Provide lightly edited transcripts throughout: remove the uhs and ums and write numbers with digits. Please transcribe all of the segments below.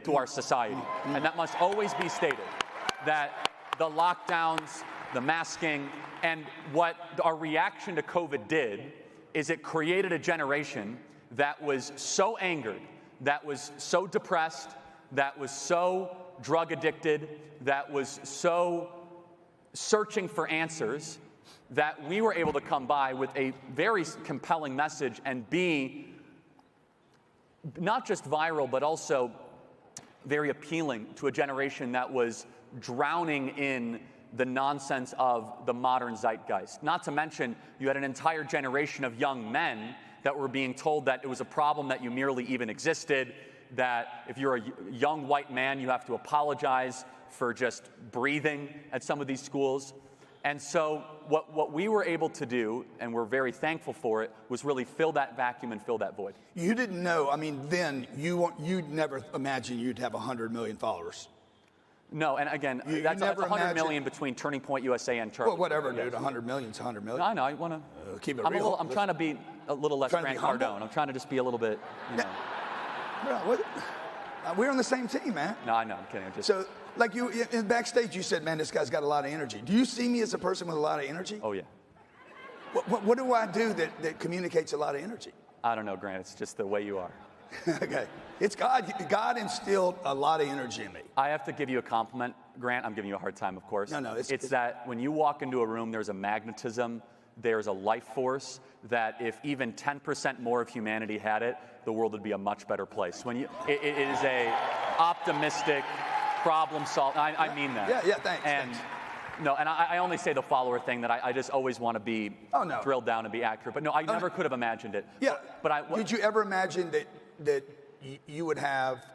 to our society. And that must always be stated, that the lockdowns, the masking, and what our reaction to COVID did is it created a generation that was so angered, that was so depressed, that was so drug addicted, that was so searching for answers, that we were able to come by with a very compelling message and be not just viral, but also very appealing to a generation that was drowning in the nonsense of the modern zeitgeist. Not to mention, you had an entire generation of young men that were being told that it was a problem that you merely even existed, that if you're a young white man, you have to apologize for just breathing at some of these schools. And so what we were able to do, and we're very thankful for it, was really fill that vacuum and fill that void. You didn't know, I mean, then you'd never imagine you'd have 100 million followers. No, and again, that's 100 million between Turning Point USA and Charlie. Well, whatever, dude. 100 million's 100 million. I know. I want to keep it real. I'm trying to be a little less Grant Cardone. I'm trying to just be a little bit, you know. Bro, we're on the same team, man. No, I know. I'm kidding. So, like you in backstage, you said, "Man, this guy's got a lot of energy." Do you see me as a person with a lot of energy? Oh yeah. What do I do that communicates a lot of energy? I don't know, Grant. It's just the way you are. Okay. It's God. God instilled a lot of energy in me. I have to give you a compliment, Grant. I'm giving you a hard time, of course. No, it's that when you walk into a room, there's a magnetism, there's a life force that if even 10% more of humanity had it, the world would be a much better place. It is a optimistic, problem solving. I mean that. Yeah, thanks. Thanks. No, and I only say the follower thing that I just always want to be drilled down and be accurate. But no, I never could have imagined it. Yeah. But did you ever imagine that you would have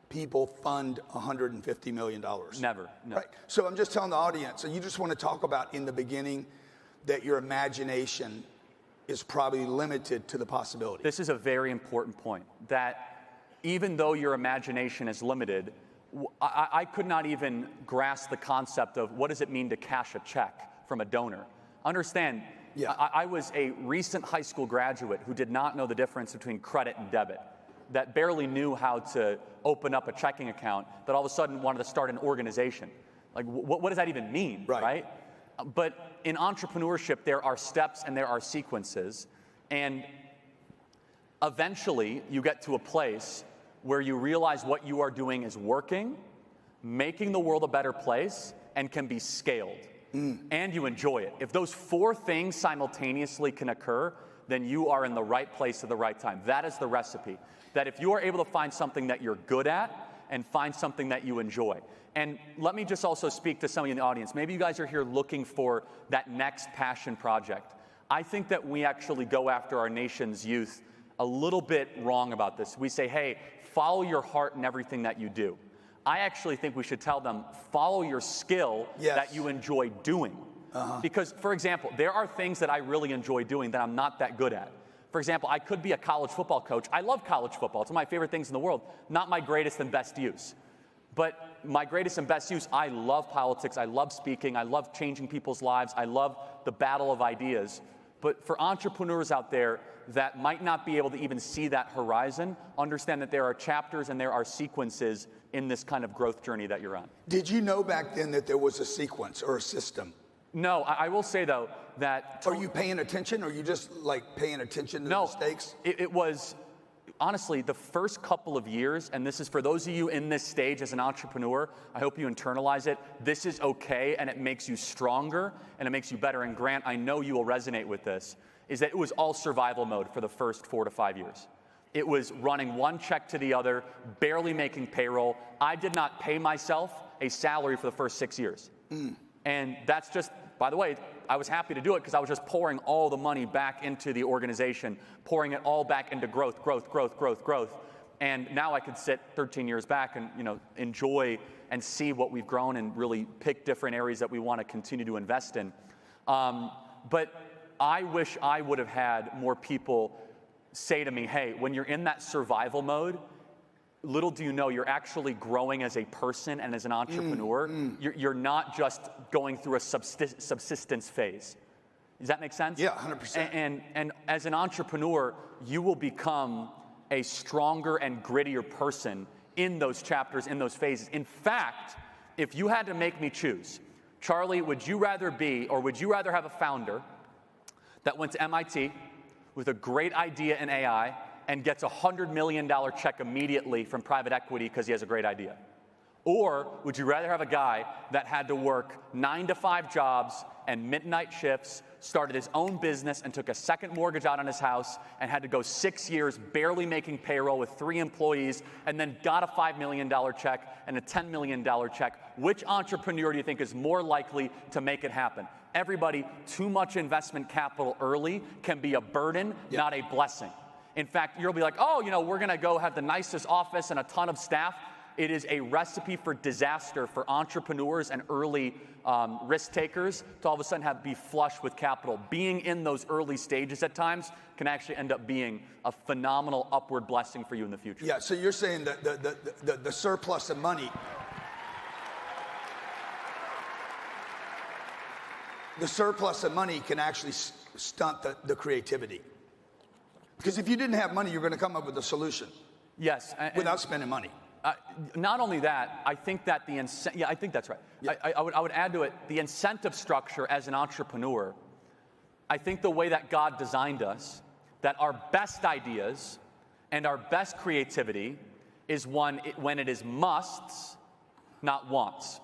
people fund $150 million? Never. No. Right. So I'm just telling the audience, so you just want to talk about in the beginning that your imagination is probably limited to the possibility. This is a very important point, that even though your imagination is limited, I could not even grasp the concept of what does it mean to cash a check from a donor. Understand, I was a recent high school graduate who did not know the difference between credit and debit, that barely knew how to open up a checking account, that all of a sudden wanted to start an organization. Like, what does that even mean, right? But in entrepreneurship, there are steps and there are sequences, and eventually you get to a place where you realize what you are doing is working, making the world a better place, and can be scaled. And you enjoy it. If those four things simultaneously can occur, then you are in the right place at the right time. That is the recipe. That if you are able to find something that you're good at and find something that you enjoy. And let me just also speak to some of you in the audience. Maybe you guys are here looking for that next passion project. I think that we actually go after our nation's youth a little bit wrong about this. We say, hey, follow your heart in everything that you do. I actually think we should tell them, follow your skill that you enjoy doing. Because, for example, there are things that I really enjoy doing that I'm not that good at. For example, I could be a college football coach. I love college football. It's one of my favorite things in the world. Not my greatest and best use. But my greatest and best use, I love politics. I love speaking. I love changing people's lives. I love the battle of ideas. But for entrepreneurs out there that might not be able to even see that horizon, understand that there are chapters and there are sequences in this kind of growth journey that you're on. Did you know back then that there was a sequence or a system? No, I will say, though, that... Are you paying attention, or are you just, like, paying attention to the mistakes? It was, honestly, the first couple of years, and this is for those of you in this stage as an entrepreneur, I hope you internalize it. This is okay, and it makes you stronger, and it makes you better. And Grant, I know you will resonate with this, is that it was all survival mode for the first 4 to 5 years. It was running one check to the other, barely making payroll. I did not pay myself a salary for the first 6 years. And that's just, by the way, I was happy to do it because I was just pouring all the money back into the organization, pouring it all back into growth. And now I could sit 13 years back and, enjoy and see what we've grown and really pick different areas that we want to continue to invest in. But I wish I would have had more people say to me, hey, when you're in that survival mode, little do you know, you're actually growing as a person and as an entrepreneur. You're not just going through a subsistence phase. Does that make sense? Yeah, 100%. And as an entrepreneur, you will become a stronger and grittier person in those chapters, in those phases. In fact, if you had to make me choose, Charlie, would you rather have a founder that went to MIT with a great idea in AI and gets a $100 million check immediately from private equity because he has a great idea? Or would you rather have a guy that had to work 9 to 5 jobs and midnight shifts, started his own business and took a second mortgage out on his house and had to go 6 years barely making payroll with 3 employees and then got a $5 million check and a $10 million check? Which entrepreneur do you think is more likely to make it happen? Everybody, too much investment capital early can be a burden, not a blessing. In fact, you'll be like, oh, we're going to go have the nicest office and a ton of staff. It is a recipe for disaster for entrepreneurs and early risk takers to all of a sudden be flush with capital. Being in those early stages at times can actually end up being a phenomenal upward blessing for you in the future. Yeah, so you're saying that the surplus of money, can actually stunt the creativity. Because if you didn't have money, you're going to come up with a solution. Yes. Without spending money. Not only that, I think that I think that's right. Yeah. I would add to it, the incentive structure as an entrepreneur, I think the way that God designed us, that our best ideas and our best creativity is when it is musts, not wants.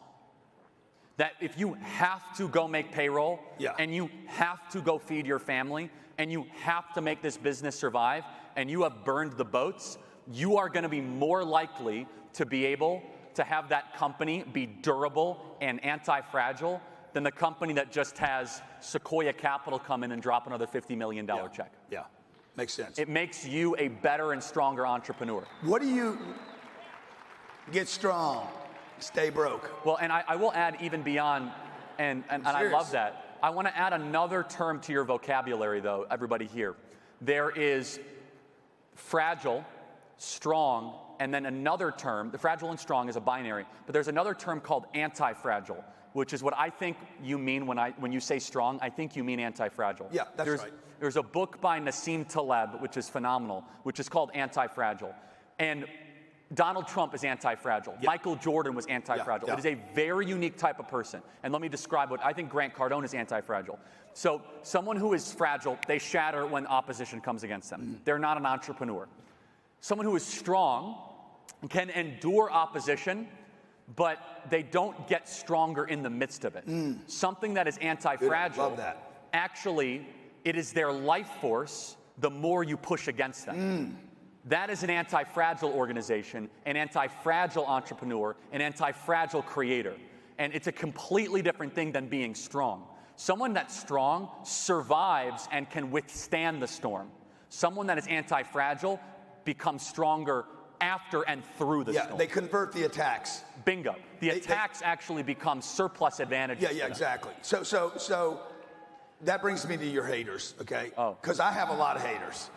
That if you have to go make payroll, and you have to go feed your family, and you have to make this business survive, and you have burned the boats, you are going to be more likely to be able to have that company be durable and anti-fragile than the company that just has Sequoia Capital come in and drop another $50 million check. Yeah, makes sense. It makes you a better and stronger entrepreneur. What do you get strong, stay broke? Well, and I will add even beyond, and I love that. I want to add another term to your vocabulary, though, everybody here. There is fragile, strong, and then another term. The fragile and strong is a binary, but there's another term called anti-fragile, which is what I think you mean when you say strong. I think you mean anti-fragile. Yeah, that's right. There's a book by Nassim Taleb, which is phenomenal, which is called Anti-Fragile. And Donald Trump is anti-fragile. Yeah. Michael Jordan was anti-fragile. It is a very unique type of person. And let me describe what I think Grant Cardone is anti-fragile. So someone who is fragile, they shatter when opposition comes against them. They're not an entrepreneur. Someone who is strong can endure opposition, but they don't get stronger in the midst of it. Something that is anti-fragile, love that. Actually, it is their life force the more you push against them. That is an anti-fragile organization, an anti-fragile entrepreneur, an anti-fragile creator. And it's a completely different thing than being strong. Someone that's strong survives and can withstand the storm. Someone that is anti-fragile becomes stronger after and through the storm. They convert the attacks. Bingo. The attacks actually become surplus advantages. Yeah, exactly. So that brings me to your haters, okay? Oh. Because I have a lot of haters.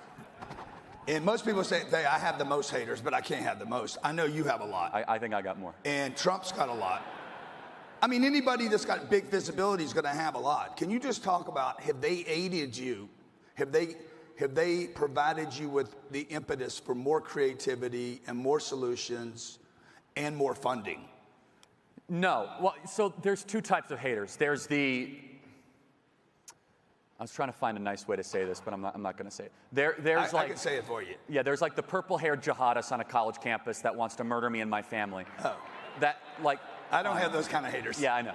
And most people say, I have the most haters, but I can't have the most. I know you have a lot. I think I got more. And Trump's got a lot. I mean, anybody that's got big visibility is going to have a lot. Can you just talk about, have they aided you? Have they provided you with the impetus for more creativity and more solutions and more funding? No. Well, so there's two types of haters. There's I was trying to find a nice way to say this, but I'm not going to say it. There's I can say it for you. Yeah, there's like the purple-haired jihadist on a college campus that wants to murder me and my family. Oh. I don't have those kind of haters. Yeah, I know.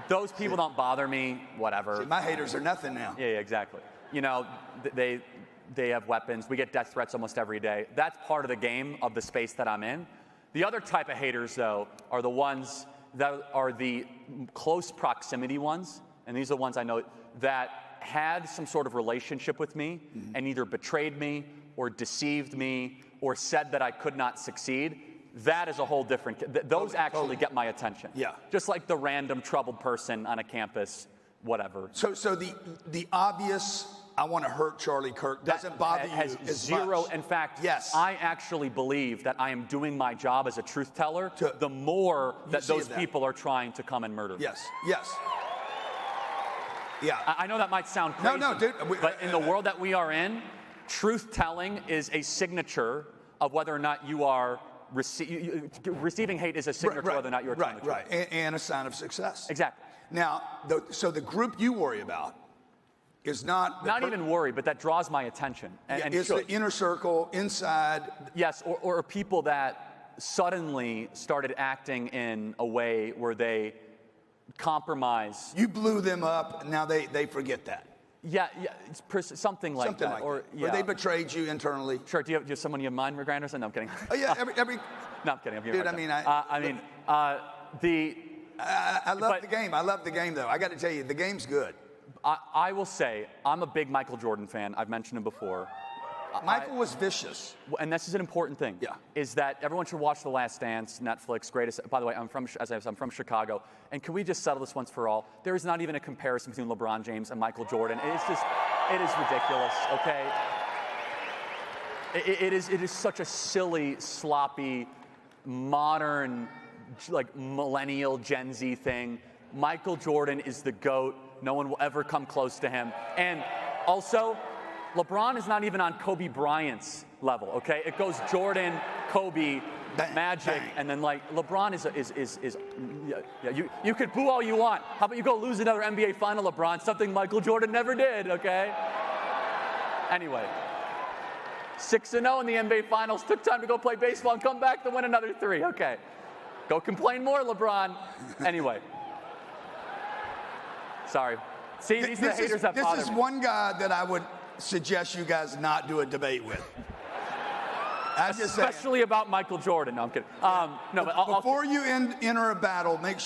Those people don't bother me, whatever. See, my haters are nothing now. Yeah, exactly. They have weapons. We get death threats almost every day. That's part of the game of the space that I'm in. The other type of haters, though, are the ones that are the close proximity ones, and these are the ones I know that had some sort of relationship with me and either betrayed me or deceived me or said that I could not succeed. That is a whole different. Those actually get my attention. Yeah. Just like the random troubled person on a campus, whatever. So the obvious, I want to hurt Charlie Kirk doesn't bother you has as zero. much. In fact, yes. I actually believe that I am doing my job as a truth teller. The more that those people are trying to come and murder me. Yes. Yes. Yeah. I know that might sound crazy. No, dude. But in the world that we are in, truth telling is a signature of whether or not you are receiving hate is a signature of whether or not you're telling the truth. Right, and a sign of success. Exactly. Now, so the group you worry about is not even worry, but that draws my attention. And it's the inner circle inside. Yes, or people that suddenly started acting in a way where they compromise. You blew them up, and now they forget that. Yeah, it's something like that. Or they betrayed you internally. Sure. Do you have someone you have in mind, Grant, or something? No, I'm kidding. Oh yeah, every. No, I'm kidding. I'm Dude, I love the game. I love the game, though. I got to tell you, the game's good. I will say I'm a big Michael Jordan fan. I've mentioned him before. Michael was vicious. And this is an important thing. Yeah. Is that everyone should watch The Last Dance, Netflix, greatest. By the way, I'm from Chicago. And can we just settle this once for all? There is not even a comparison between LeBron James and Michael Jordan. It is ridiculous, okay? It is such a silly, sloppy, modern, like millennial Gen Z thing. Michael Jordan is the GOAT. No one will ever come close to him. And also, LeBron is not even on Kobe Bryant's level, okay? It goes Jordan, Kobe, Magic, and then like LeBron you could boo all you want. How about you go lose another NBA final, LeBron? Something Michael Jordan never did, okay? Anyway, 6-0 in the NBA finals. Took time to go play baseball and come back to win another 3. Okay, go complain more, LeBron. Anyway, sorry. See, these are the haters that bother me. This is one guy that I would suggest you guys not do a debate with. Especially about Michael Jordan. No, I'm kidding. No, but before you enter a battle, make sure